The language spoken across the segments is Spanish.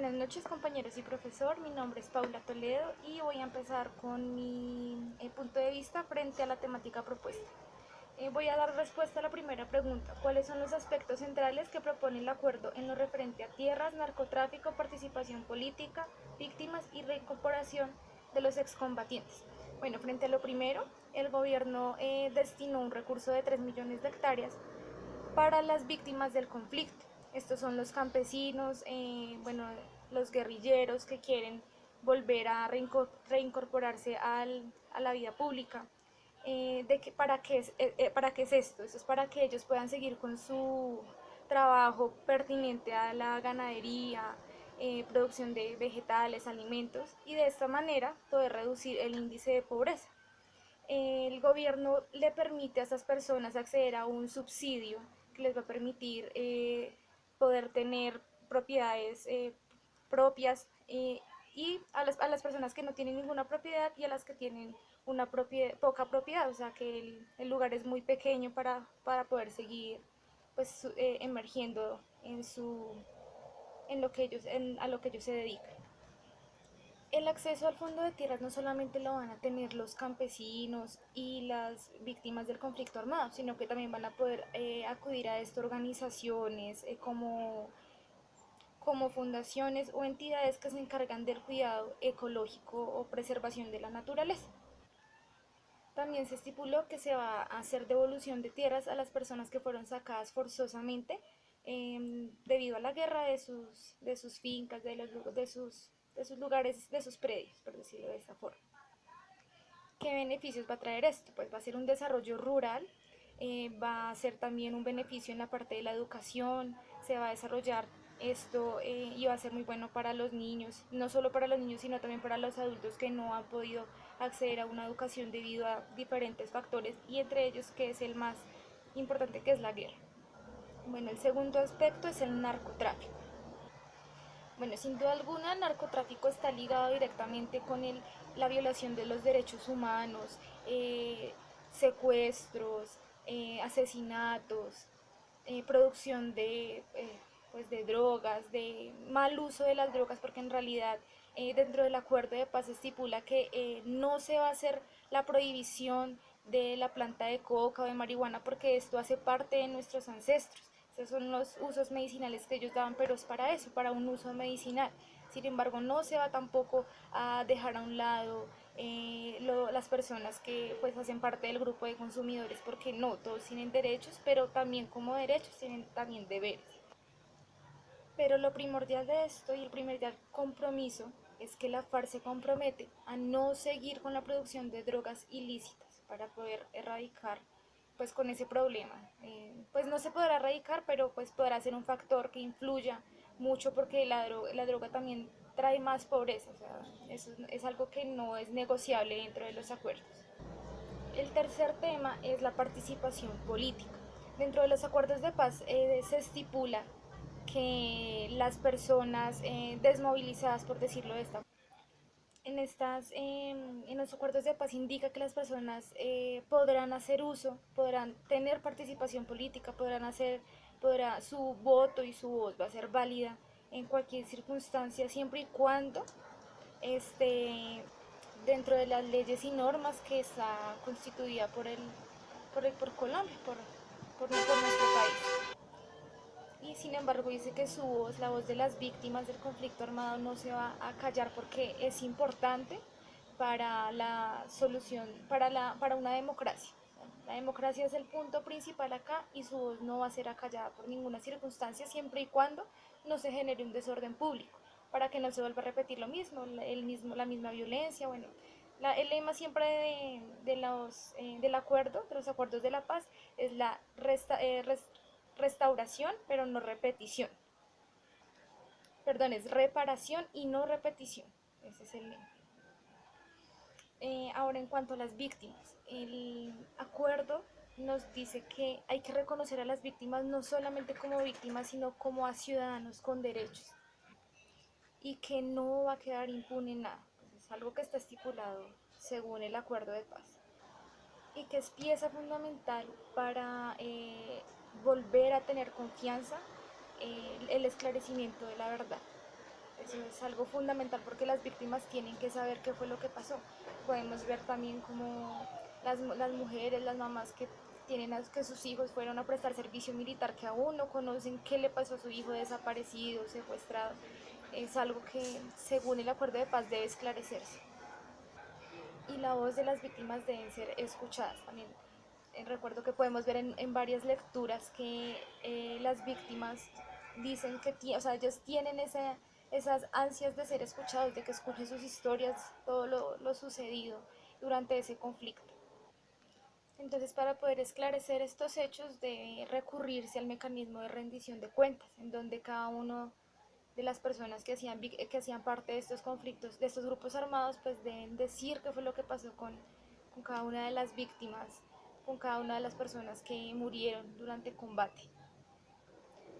Buenas noches compañeros y profesor, mi nombre es Paula Toledo y voy a empezar con mi punto de vista frente a la temática propuesta. Voy a dar respuesta a la primera pregunta: ¿cuáles son los aspectos centrales que propone el acuerdo en lo referente a tierras, narcotráfico, participación política, víctimas y reincorporación de los excombatientes? Bueno, frente a lo primero, el gobierno destinó un recurso de 3 millones de hectáreas para las víctimas del conflicto. Estos son los campesinos, los guerrilleros que quieren volver a reincorporarse a la vida pública. ¿Para qué es esto? Esto es para que ellos puedan seguir con su trabajo pertinente a la ganadería, producción de vegetales, alimentos, y de esta manera poder reducir el índice de pobreza. El gobierno le permite a estas personas acceder a un subsidio que les va a permitir poder tener propiedades propias, y a las personas que no tienen ninguna propiedad y a las que tienen poca propiedad, o sea que el lugar es muy pequeño para poder seguir pues emergiendo a lo que ellos se dedican. El acceso al fondo de tierras no solamente lo van a tener los campesinos y las víctimas del conflicto armado, sino que también van a poder acudir a estas organizaciones como fundaciones o entidades que se encargan del cuidado ecológico o preservación de la naturaleza. También se estipuló que se va a hacer devolución de tierras a las personas que fueron sacadas forzosamente debido a la guerra de sus fincas, de sus lugares, de sus predios, por decirlo de esta forma. ¿Qué beneficios va a traer esto? Pues va a ser un desarrollo rural, va a ser también un beneficio en la parte de la educación, se va a desarrollar esto y va a ser muy bueno para los niños, no solo para los niños, sino también para los adultos que no han podido acceder a una educación debido a diferentes factores, y entre ellos que es el más importante, que es la guerra. Bueno, el segundo aspecto es el narcotráfico. Bueno, sin duda alguna, el narcotráfico está ligado directamente con la violación de los derechos humanos, secuestros, asesinatos, producción pues de drogas, de mal uso de las drogas, porque en realidad dentro del acuerdo de paz se estipula que no se va a hacer la prohibición de la planta de coca o de marihuana, porque esto hace parte de nuestros ancestros. Esos son los usos medicinales que ellos daban, pero es para eso, para un uso medicinal. Sin embargo, no se va tampoco a dejar a un lado las personas que pues hacen parte del grupo de consumidores, porque no, todos tienen derechos, pero también como derechos tienen también deberes. Pero lo primordial de esto y el primordial compromiso es que la FARC se compromete a no seguir con la producción de drogas ilícitas para poder erradicar pues con ese problema. Pues no se podrá erradicar, pero pues podrá ser un factor que influya mucho, porque la droga también trae más pobreza, o sea, eso es algo que no es negociable dentro de los acuerdos. El tercer tema es la participación política. Dentro de los acuerdos de paz se estipula que las personas desmovilizadas, por decirlo de esta forma, en los acuerdos de paz indica que las personas podrán hacer uso, podrán tener participación política, su voto y su voz va a ser válida en cualquier circunstancia, siempre y cuando este, dentro de las leyes y normas que está constituida por Colombia, por nuestro país. Y sin embargo dice que su voz, la voz de las víctimas del conflicto armado, no se va a callar, porque es importante para la solución, para una democracia. La democracia es el punto principal acá, y su voz no va a ser acallada por ninguna circunstancia, siempre y cuando no se genere un desorden público, para que no se vuelva a repetir lo mismo, la misma violencia. Bueno, el lema siempre del acuerdo, de los acuerdos de la paz, es la restauración, pero no repetición. Perdón, es reparación y no repetición. Ese es el lema. Ahora, en cuanto a las víctimas, el acuerdo nos dice que hay que reconocer a las víctimas no solamente como víctimas, sino como a ciudadanos con derechos, y que no va a quedar impune nada. Pues es algo que está estipulado según el acuerdo de paz, y que es pieza fundamental para volver a tener confianza, el esclarecimiento de la verdad. Eso es algo fundamental porque las víctimas tienen que saber qué fue lo que pasó. Podemos ver también como las mujeres, las mamás que tienen que sus hijos fueron a prestar servicio militar que aún no conocen qué le pasó a su hijo desaparecido, secuestrado. Es algo que según el acuerdo de paz debe esclarecerse. Y la voz de las víctimas deben ser escuchadas también. Recuerdo que podemos ver en varias lecturas que las víctimas dicen que o sea, ellos tienen esas ansias de ser escuchados, de que escuchen sus historias, todo lo sucedido durante ese conflicto. Entonces, para poder esclarecer estos hechos debe recurrirse al mecanismo de rendición de cuentas, en donde cada uno de las personas que hacían parte de estos conflictos, de estos grupos armados, pues deben decir qué fue lo que pasó con cada una de las víctimas, con cada una de las personas que murieron durante el combate.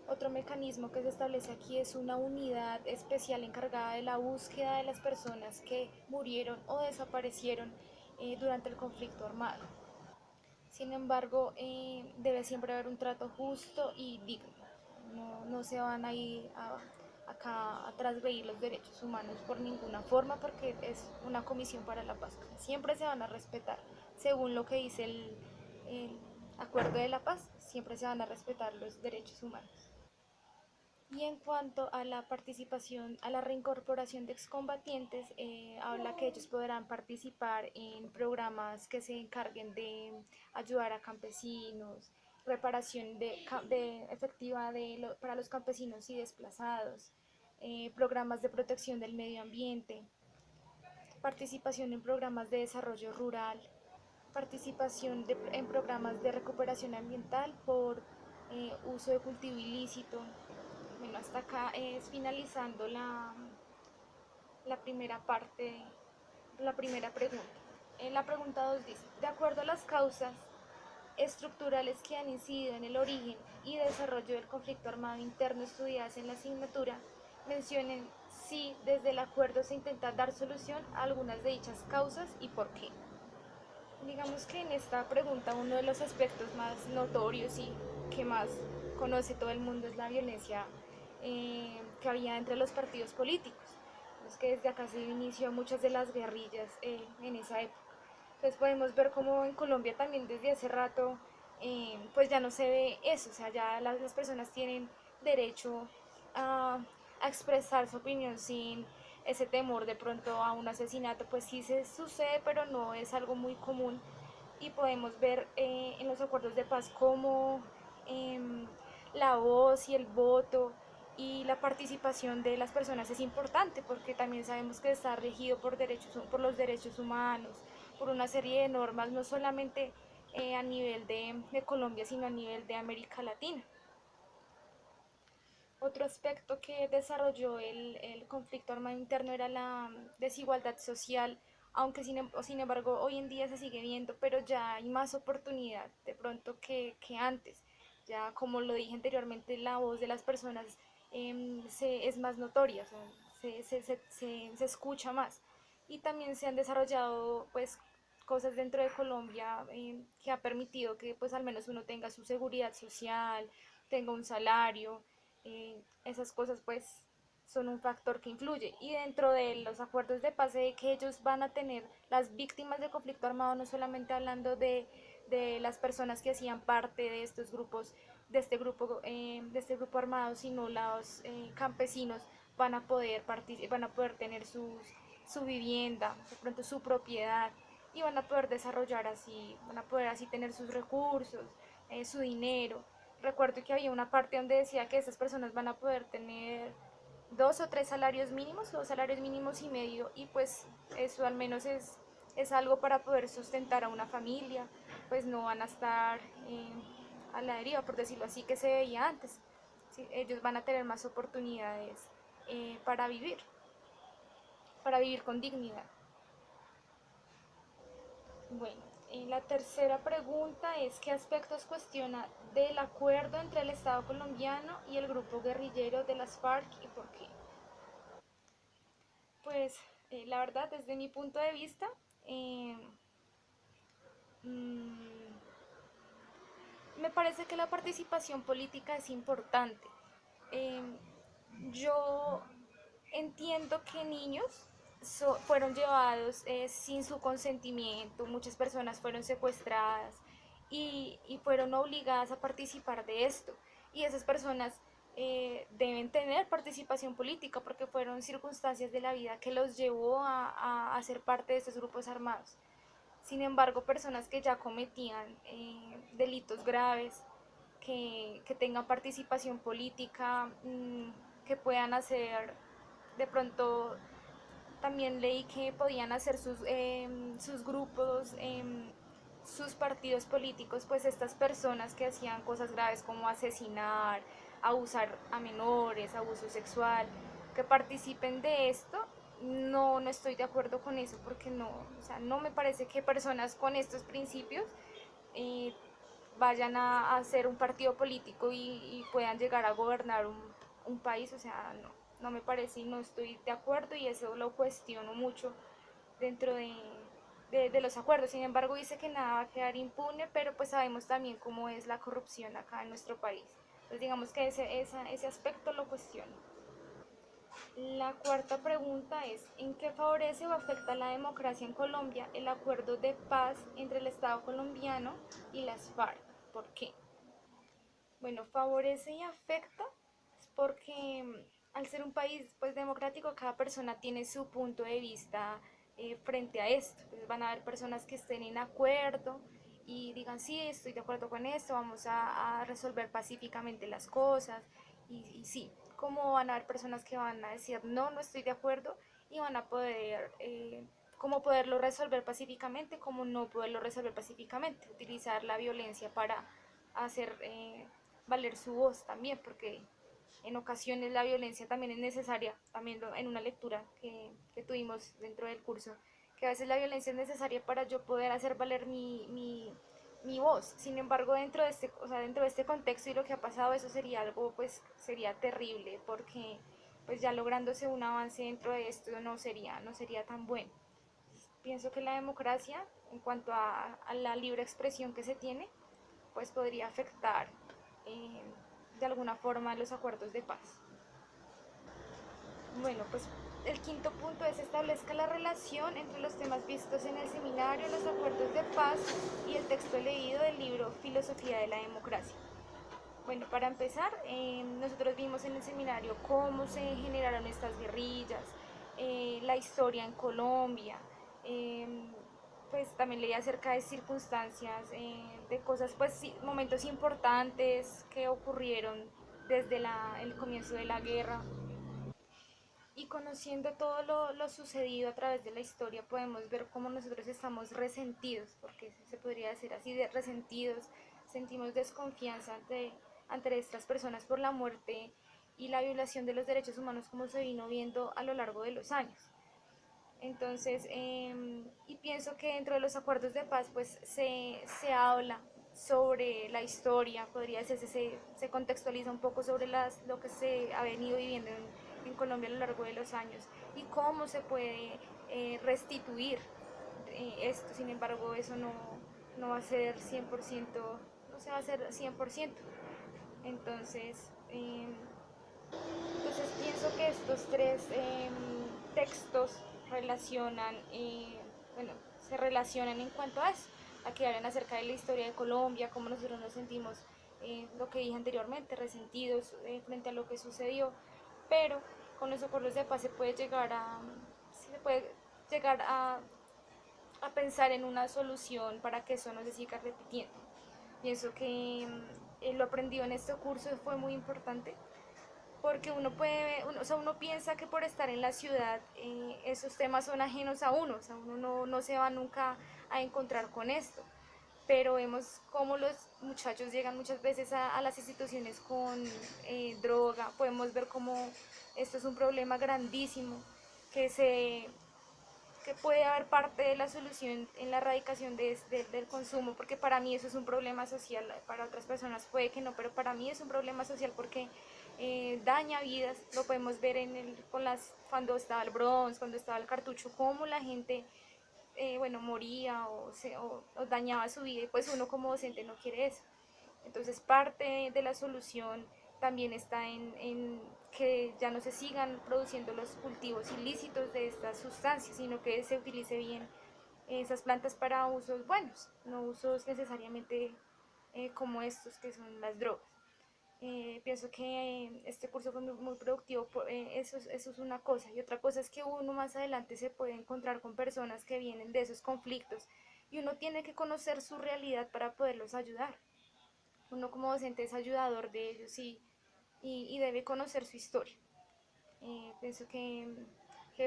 Otro mecanismo que se establece aquí es una unidad especial encargada de la búsqueda de las personas que murieron o desaparecieron durante el conflicto armado. Sin embargo, debe siempre haber un trato justo y digno. No se van a ir acá a transgredir los derechos humanos por ninguna forma porque es una comisión para la paz. Siempre se van a respetar, según lo que dice el acuerdo de la paz, siempre se van a respetar los derechos humanos. Y en cuanto a la participación, a la reincorporación de excombatientes, habla que ellos podrán participar en programas que se encarguen de ayudar a campesinos, reparación efectiva para los campesinos y desplazados, programas de protección del medio ambiente, participación en programas de desarrollo rural, participación en programas de recuperación ambiental por uso de cultivo ilícito. Bueno, hasta acá es finalizando la primera parte, la primera pregunta. En la pregunta 2 dice, de acuerdo a las causas estructurales que han incidido en el origen y desarrollo del conflicto armado interno estudiadas en la asignatura, mencionen si desde el acuerdo se intenta dar solución a algunas de dichas causas y por qué. Digamos que en esta pregunta uno de los aspectos más notorios y que más conoce todo el mundo es la violencia que había entre los partidos políticos. Es que desde acá se inició muchas de las guerrillas en esa época. Entonces podemos ver cómo en Colombia también desde hace rato pues ya no se ve eso, o sea, ya las personas tienen derecho a, a expresar su opinión sin ese temor de pronto a un asesinato, pues sí se sucede, pero no es algo muy común. Y podemos ver en los acuerdos de paz cómo eh, la voz y el voto y la participación de las personas es importante, porque también sabemos que está regido por los derechos humanos, por una serie de normas, no solamente a nivel de Colombia, sino a nivel de América Latina. Otro aspecto que desarrolló el conflicto armado interno era la desigualdad social, aunque sin embargo hoy en día se sigue viendo, pero ya hay más oportunidad de pronto que antes. Ya como lo dije anteriormente, la voz de las personas es más notoria, o sea, se escucha más. Y también se han desarrollado pues cosas dentro de Colombia que ha permitido que pues al menos uno tenga su seguridad social, tenga un salario, esas cosas pues son un factor que influye. Y dentro de los acuerdos de paz de que ellos van a tener las víctimas de conflicto armado, no solamente hablando de las personas que hacían parte de estos grupos, de este grupo armado, sino los campesinos van a poder tener su vivienda, de pronto su propiedad, y van a poder desarrollar así, van a poder así tener sus recursos, su dinero. Recuerdo que había una parte donde decía que estas personas van a poder tener 2 o 3 salarios mínimos, 2 salarios mínimos y medio, y pues eso al menos es algo para poder sustentar a una familia, pues no van a estar a la deriva, por decirlo así, que se veía antes. Sí, ellos van a tener más oportunidades para vivir con dignidad. Bueno, la tercera pregunta es ¿qué aspectos cuestiona del acuerdo entre el Estado colombiano y el grupo guerrillero de las FARC y por qué? Pues la verdad, desde mi punto de vista, eh, mm, me parece que la participación política es importante. Eh, yo entiendo que niños fueron llevados sin su consentimiento, muchas personas fueron secuestradas y fueron obligadas a participar de esto. Y esas personas deben tener participación política porque fueron circunstancias de la vida que los llevó a ser parte de estos grupos armados. Sin embargo, personas que ya cometían delitos graves, que tengan participación política, que puedan hacer de pronto, también leí que podían hacer sus grupos, sus partidos políticos, pues estas personas que hacían cosas graves como asesinar, abusar a menores, abuso sexual, que participen de esto. No, no estoy de acuerdo con eso porque no, o sea, no me parece que personas con estos principios eh, vayan a hacer un partido político y puedan llegar a gobernar un país. O sea, no, no me parece y no estoy de acuerdo y eso lo cuestiono mucho dentro de los acuerdos. Sin embargo, dice que nada va a quedar impune, pero pues sabemos también cómo es la corrupción acá en nuestro país. Entonces digamos que ese aspecto lo cuestiono. La cuarta pregunta es, ¿en qué favorece o afecta la democracia en Colombia el acuerdo de paz entre el Estado colombiano y las FARC? ¿Por qué? Bueno, favorece y afecta porque al ser un país pues democrático, cada persona tiene su punto de vista frente a esto. Entonces van a haber personas que estén en acuerdo y digan, sí, estoy de acuerdo con esto, vamos a resolver pacíficamente las cosas. Y sí, como van a haber personas que van a decir, no, no estoy de acuerdo y van a poder, cómo poderlo resolver pacíficamente, cómo no poderlo resolver pacíficamente, utilizar la violencia para hacer valer su voz también, porque en ocasiones la violencia también es necesaria, también en una lectura que tuvimos dentro del curso, que a veces la violencia es necesaria para yo poder hacer valer mi voz. Sin embargo, dentro de este, o sea, dentro de este contexto y lo que ha pasado, eso sería algo, pues sería terrible, porque pues ya lográndose un avance dentro de esto no sería tan bueno. Pienso que la democracia, en cuanto a la libre expresión que se tiene, pues podría afectar eh, de alguna forma los acuerdos de paz. Bueno, pues el quinto punto es establezca la relación entre los temas vistos en el seminario, los acuerdos de paz y el texto leído del libro Filosofía de la Democracia. Bueno, para empezar, nosotros vimos en el seminario cómo se generaron estas guerrillas, la historia en Colombia, eh, pues también leí acerca de circunstancias, de cosas, pues sí, momentos importantes que ocurrieron desde el comienzo de la guerra. Y conociendo todo lo sucedido a través de la historia, podemos ver cómo nosotros estamos resentidos, porque se podría decir así, de resentidos, sentimos desconfianza ante estas personas por la muerte y la violación de los derechos humanos como se vino viendo a lo largo de los años. Entonces, y pienso que dentro de los acuerdos de paz, pues se habla sobre la historia, podría decirse, se contextualiza un poco sobre lo que se ha venido viviendo en Colombia a lo largo de los años y cómo se puede restituir esto. Sin embargo, eso no va a ser 100%, no se va a hacer 100%. Entonces, entonces pienso que estos tres textos relacionan, bueno, se relacionan en cuanto a eso, a que hablan acerca de la historia de Colombia, cómo nosotros nos sentimos, lo que dije anteriormente, resentidos frente a lo que sucedió, pero con los acuerdos de paz se puede llegar se puede llegar a pensar en una solución para que eso no se siga repitiendo. Pienso que lo aprendido en este curso fue muy importante porque o sea, uno piensa que por estar en la ciudad esos temas son ajenos a uno, o sea, uno no se va nunca a encontrar con esto, pero vemos cómo los muchachos llegan muchas veces a las instituciones con droga, podemos ver cómo esto es un problema grandísimo que que puede haber parte de la solución en la erradicación del consumo, porque para mí eso es un problema social, para otras personas puede que no, pero para mí es un problema social porque daña vidas. Lo podemos ver cuando estaba el Bronx, cuando estaba el cartucho, cómo la gente bueno, moría o dañaba su vida y pues uno como docente no quiere eso. Entonces parte de la solución también está que ya no se sigan produciendo los cultivos ilícitos de estas sustancias, sino que se utilice bien esas plantas para usos buenos, no usos necesariamente como estos que son las drogas. Pienso que este curso fue muy productivo, eso es una cosa. Y otra cosa es que uno más adelante se puede encontrar con personas que vienen de esos conflictos y uno tiene que conocer su realidad para poderlos ayudar. Uno como docente es ayudador de ellos y debe conocer su historia. Pienso que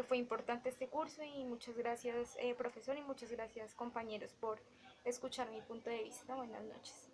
fue importante este curso y muchas gracias profesor y muchas gracias compañeros por escuchar mi punto de vista. Buenas noches.